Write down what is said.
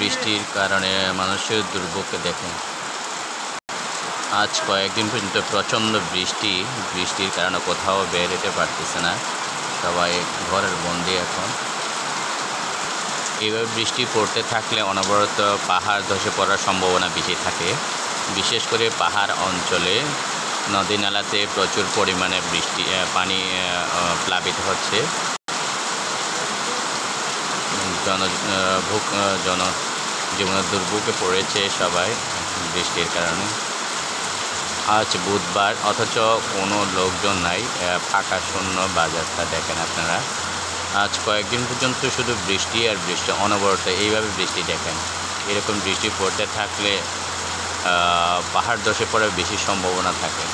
বৃষ্টির কারণে মানুষের দুর্ভোগ দেখেন। আজ কয়েকদিন পর্যন্ত প্রচণ্ড বৃষ্টির কারণে কোথাও বের হতে পারতেছে না, সবাই ঘরের বন্দি এখন। এইভাবে বৃষ্টি পড়তে থাকলে অনবরত পাহাড় ধসে পড়ার সম্ভাবনা বেশি থাকে। বিশেষ করে পাহাড় অঞ্চলে নদী নালাতে প্রচুর পরিমাণে পানি প্লাবিত হচ্ছে। জনজীবনের দুর্ভোগে পড়েছে সবাই বৃষ্টির কারণে। আজ বুধবার, অথচ কোনো লোকজন নাই, ফাঁকা শূন্য বাজারটা দেখেন আপনারা। আজ কয়েকদিন পর্যন্ত শুধু বৃষ্টি আর বৃষ্টি, অনবরত এইভাবে বৃষ্টি দেখেন। এরকম বৃষ্টি পড়তে থাকলে পাহাড় ধসে পড়ার বেশি সম্ভাবনা থাকে।